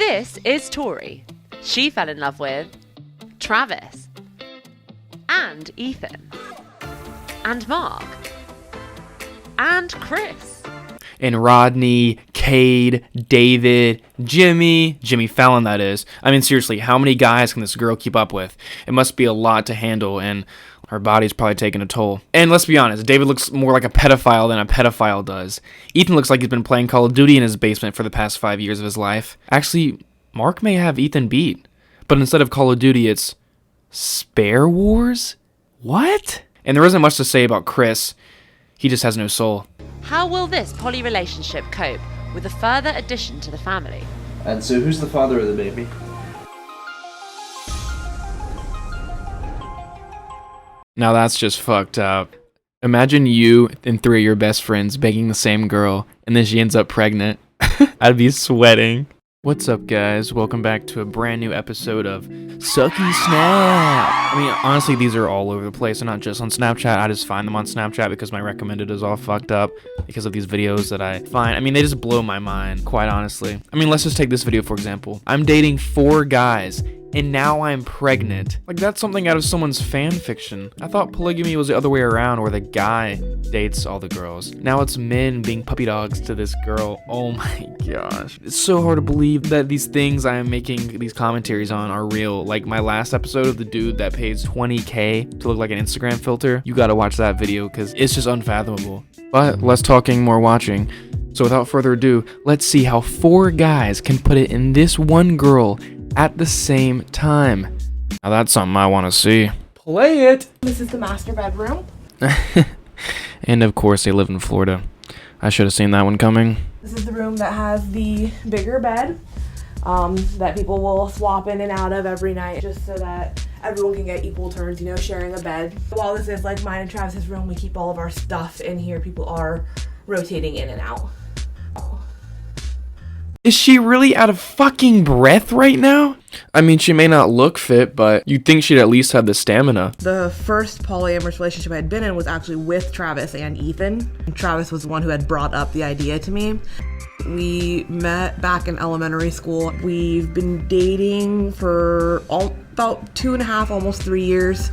This is Tori. She fell in love with Travis and Ethan and Mark and Chris and Rodney, Cade, David, Jimmy Fallon, that is. I mean, seriously, how many guys can this girl keep up with? It must be a lot to handle, and her body's probably taking a toll. And let's be honest, David looks more like a pedophile than a pedophile does. Ethan looks like he's been playing Call of Duty in his basement for the past 5 years of his life. Actually, Mark may have Ethan beat, but instead of Call of Duty, it's Spare Wars? What? And there isn't much to say about Chris. He just has no soul. How will this poly relationship cope with a further addition to the family? And so who's the father of the baby? Now that's just fucked up. Imagine you and 3 of your best friends begging the same girl, and then she ends up pregnant. I'd be sweating. What's up, guys? Welcome back to a brand new episode of Sucky Snap. I mean, honestly, these are all over the place, and not just on Snapchat. I just find them on Snapchat because my recommended is all fucked up because of these videos that I find. I mean, they just blow my mind, quite honestly. I mean, let's just take this video, for example. I'm dating 4 guys, and now I'm pregnant. Like, that's something out of someone's fan fiction. I thought polygamy was the other way around, where the guy dates all the girls. Now it's men being puppy dogs to this girl. Oh my gosh. It's so hard to believe that these things I am making these commentaries on are real. Like my last episode of the dude that pays $20K to look like an Instagram filter. You gotta watch that video because it's just unfathomable. But less talking, more watching. So without further ado, let's see how 4 guys can put it in this one girl at the same time. Now that's something I want to see. Play it! This is the master bedroom. And of course they live in Florida. I should have seen that one coming. This is the room that has the bigger bed that people will swap in and out of every night just so that everyone can get equal turns, you know, sharing a bed. While this is like mine and Travis's room, we keep all of our stuff in here. People are rotating in and out. Is she really out of fucking breath right now? I mean, she may not look fit, but you'd think she'd at least have the stamina. The first polyamorous relationship I had been in was actually with Travis and Ethan. Travis was the one who had brought up the idea to me. We met back in elementary school. We've been dating for about 2.5, almost 3 years.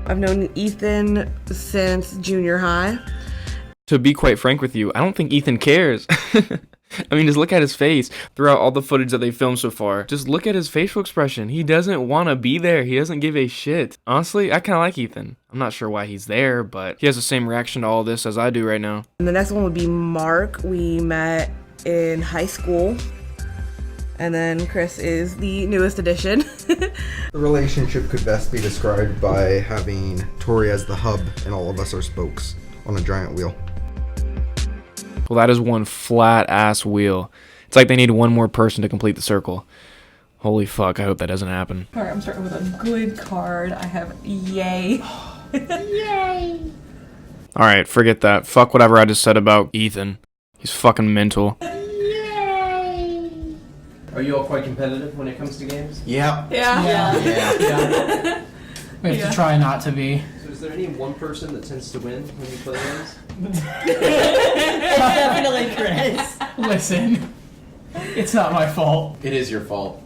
I've known Ethan since junior high. To be quite frank with you, I don't think Ethan cares. I mean, just look at his face throughout all the footage that they filmed so far. Just look at his facial expression. He doesn't want to be there. He doesn't give a shit. Honestly, I kind of like Ethan. I'm not sure why he's there, but he has the same reaction to all this as I do right now. And the next one would be Mark. We met in high school. And then Chris is the newest addition. The relationship could best be described by having Tori as the hub and all of us are spokes on a giant wheel. Well, that is one flat-ass wheel. It's like they need one more person to complete the circle. Holy fuck, I hope that doesn't happen. All right, I'm starting with a good card. I have yay. Yay. Alright, forget that. Fuck whatever I just said about Ethan. He's fucking mental. Yay. Are you all quite competitive when it comes to games? Yeah. Yeah. We have to try not to be. So is there any one person that tends to win when you play games? Definitely Chris. Listen, it's not my fault. It is your fault.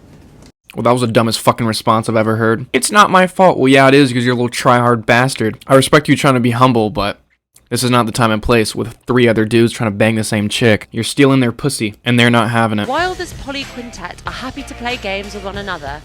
Well, that was the dumbest fucking response I've ever heard. It's not my fault. Well, yeah, it is because you're a little try-hard bastard. I respect you trying to be humble, but this is not the time and place with 3 other dudes trying to bang the same chick. You're stealing their pussy, and they're not having it. While this poly quintet are happy to play games with one another,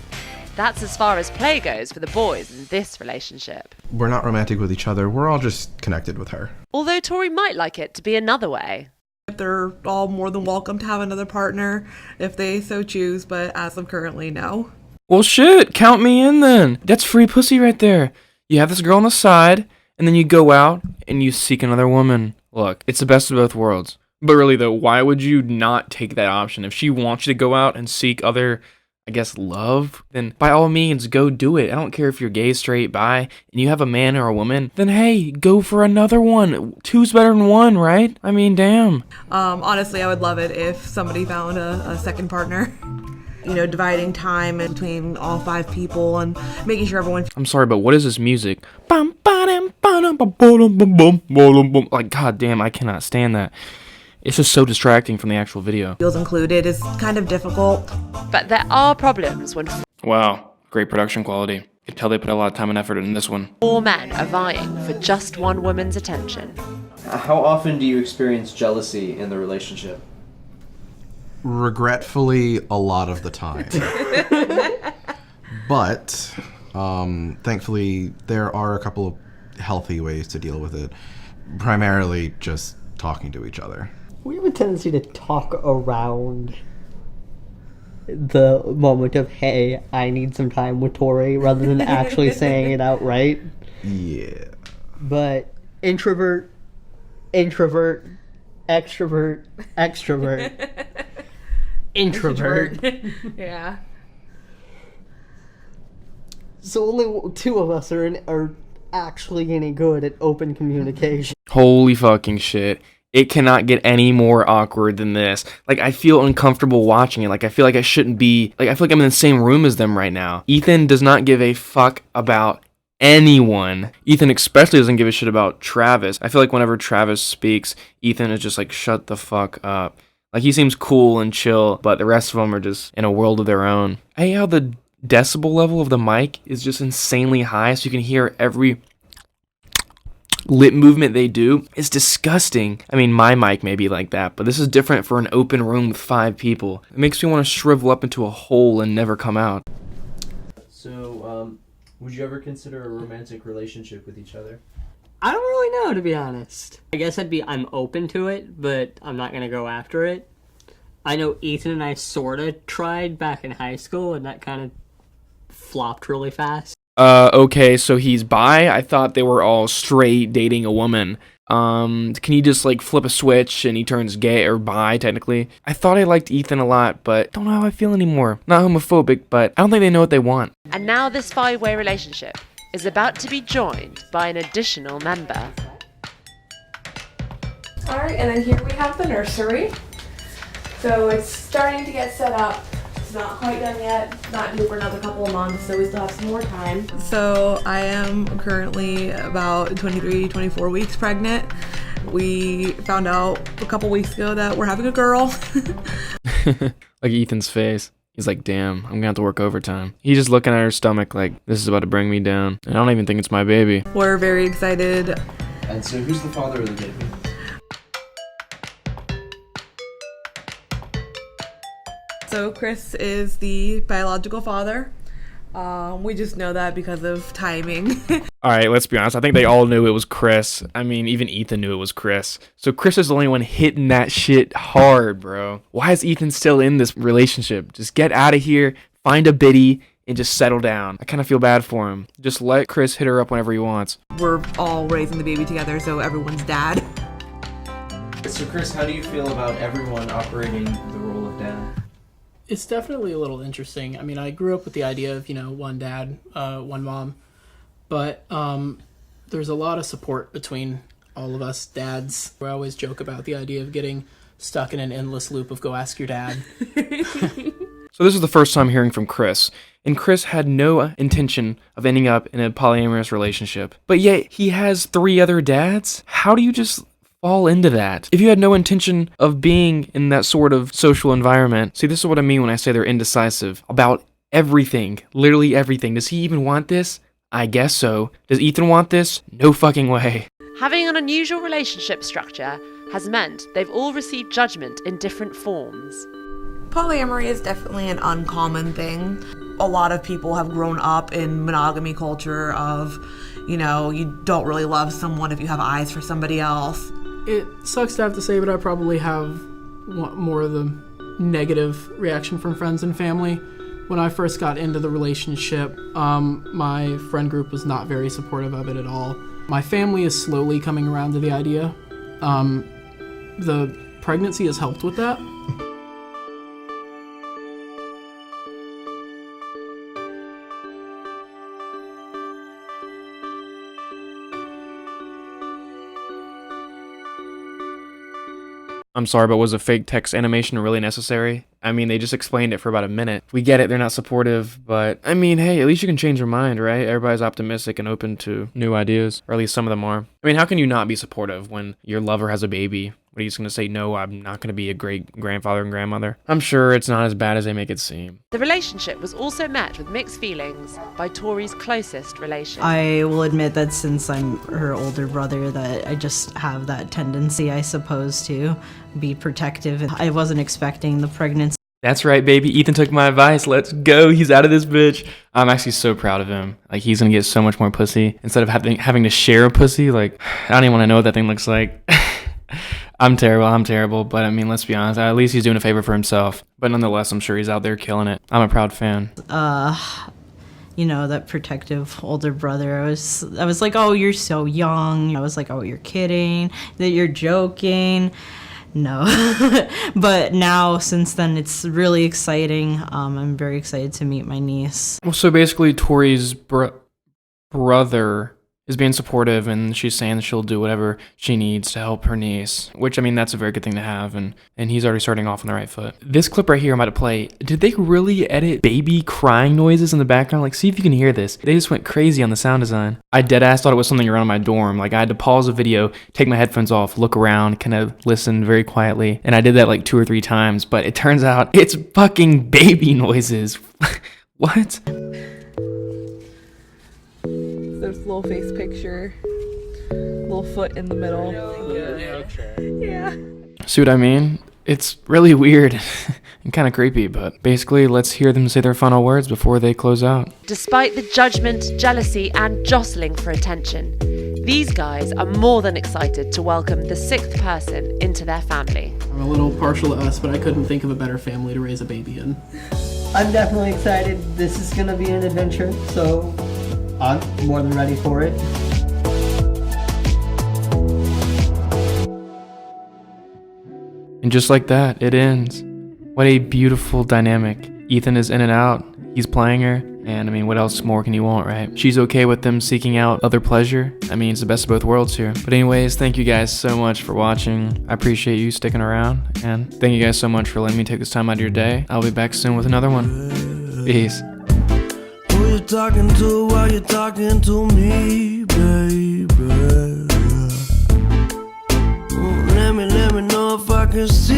that's as far as play goes for the boys in this relationship. We're not romantic with each other. We're all just connected with her. Although Tori might like it to be another way. They're all more than welcome to have another partner if they so choose, but as of currently, no. Well, shit, count me in then. That's free pussy right there. You have this girl on the side, and then you go out and you seek another woman. Look, it's the best of both worlds. But really though, why would you not take that option? If she wants you to go out and seek other, I guess, love, then by all means, go do it. I don't care if you're gay, straight, bi, and you have a man or a woman, then hey, go for another one. 2's better than 1, right? I mean, damn. Honestly, I would love it if somebody found a second partner. You know, dividing time in between all 5 people and making sure everyone... I'm sorry, but what is this music? Like, goddamn, I cannot stand that. It's just so distracting from the actual video. Feels included is kind of difficult. But there are problems when Wow, great production quality. You can tell they put a lot of time and effort in this one. 4 men are vying for just one woman's attention. How often do you experience jealousy in the relationship? Regretfully, a lot of the time. But thankfully, there are a couple of healthy ways to deal with it. Primarily just talking to each other. We have a tendency to talk around the moment of, hey, I need some time with Tori, rather than actually saying it outright. Yeah. But introvert, extrovert, extrovert, introvert. Yeah. So only 2 of us are actually any good at open communication. Holy fucking shit. It cannot get any more awkward than this. Like, I feel uncomfortable watching it. Like, I feel like I shouldn't be... Like, I feel like I'm in the same room as them right now. Ethan does not give a fuck about anyone. Ethan especially doesn't give a shit about Travis. I feel like whenever Travis speaks, Ethan is just like, shut the fuck up. Like, he seems cool and chill, but the rest of them are just in a world of their own. I hate how the decibel level of the mic is just insanely high, so you can hear every lip movement they do. It's disgusting. I mean, my mic may be like that, but this is different for an open room with 5 people. It makes me want to shrivel up into a hole and never come out. So, would you ever consider a romantic relationship with each other? I don't really know, to be honest. I guess I'm open to it, but I'm not gonna go after it. I know Ethan and I sorta tried back in high school, and that kind of flopped really fast. Okay, so he's bi? I thought they were all straight dating a woman. Can he just like flip a switch and he turns gay or bi technically? I thought I liked Ethan a lot, but don't know how I feel anymore. Not homophobic, but I don't think they know what they want. And now this 5-way relationship is about to be joined by an additional member. Alright, and then here we have the nursery. So it's starting to get set up. It's not quite done yet. Not due for another couple of months, so we still have some more time. So I am currently about 23, 24 weeks pregnant. We found out a couple weeks ago that we're having a girl. Like Ethan's face. He's like, damn, I'm gonna have to work overtime. He's just looking at her stomach like, this is about to bring me down. And I don't even think it's my baby. We're very excited. And so who's the father of the baby? So Chris is the biological father. We just know that because of timing. Alright, let's be honest. I think they all knew it was Chris. I mean, even Ethan knew it was Chris. So Chris is the only one hitting that shit hard, bro. Why is Ethan still in this relationship? Just get out of here, find a biddy, and just settle down. I kind of feel bad for him. Just let Chris hit her up whenever he wants. We're all raising the baby together, so everyone's dad. So Chris, how do you feel about everyone operating the role of dad? It's definitely a little interesting. I mean, I grew up with the idea of, one dad, one mom. But there's a lot of support between all of us dads. I always joke about the idea of getting stuck in an endless loop of go ask your dad. So this is the first time hearing from Chris. And Chris had no intention of ending up in a polyamorous relationship. But yet, he has 3 other dads? How do you just fall into that? If you had no intention of being in that sort of social environment. See, this is what I mean when I say they're indecisive about everything, literally everything. Does he even want this? I guess so. Does Ethan want this? No fucking way. Having an unusual relationship structure has meant they've all received judgment in different forms. Polyamory is definitely an uncommon thing. A lot of people have grown up in monogamy culture of, you don't really love someone if you have eyes for somebody else. It sucks to have to say, but I probably have more of the negative reaction from friends and family. When I first got into the relationship, my friend group was not very supportive of it at all. My family is slowly coming around to the idea. The pregnancy has helped with that. I'm sorry, but was a fake text animation really necessary? I mean, they just explained it for about a minute. We get it, they're not supportive, but I mean, hey, at least you can change your mind, right? Everybody's optimistic and open to new ideas, or at least some of them are. I mean, how can you not be supportive when your lover has a baby? What are you just going to say, no, I'm not going to be a great grandfather and grandmother? I'm sure it's not as bad as they make it seem. The relationship was also met with mixed feelings by Tori's closest relation. I will admit that since I'm her older brother, that I just have that tendency, I suppose, to be protective. I wasn't expecting the pregnancy. That's right, baby. Ethan took my advice. Let's go. He's out of this bitch. I'm actually so proud of him. Like, he's going to get so much more pussy. Instead of having to share a pussy, like, I don't even want to know what that thing looks like. I'm terrible, but I mean, let's be honest, at least he's doing a favor for himself. But nonetheless, I'm sure he's out there killing it. I'm a proud fan. You know, that protective older brother, I was like, oh, you're so young. I was like, oh, you're kidding, that you're joking. No. But now, since then, it's really exciting. I'm very excited to meet my niece. Well, so basically, Tori's brother is being supportive, and she's saying that she'll do whatever she needs to help her niece, which, I mean, that's a very good thing to have, and he's already starting off on the right foot. This clip right here I'm about to play, did they really edit baby crying noises in the background? Like, see if you can hear this. They just went crazy on the sound design. I deadass thought it was something around my dorm. Like, I had to pause the video, take my headphones off, look around, kind of listen very quietly, and I did that like 2 or 3 times, but it turns out it's fucking baby noises. What? There's a little face picture, little foot in the middle. Yeah. See what I mean? It's really weird and kind of creepy, but basically, let's hear them say their final words before they close out. Despite the judgment, jealousy, and jostling for attention, these guys are more than excited to welcome the 6th person into their family. I'm a little partial to us, but I couldn't think of a better family to raise a baby in. I'm definitely excited. This is gonna be an adventure, so I'm more than ready for it. And just like that, it ends. What a beautiful dynamic. Ethan is in and out. He's playing her. And I mean, what else more can you want, right? She's okay with them seeking out other pleasure. I mean, it's the best of both worlds here. But anyways, thank you guys so much for watching. I appreciate you sticking around. And thank you guys so much for letting me take this time out of your day. I'll be back soon with another one. Peace. Who you talking to while you're talking to me, baby? Let me know if I can see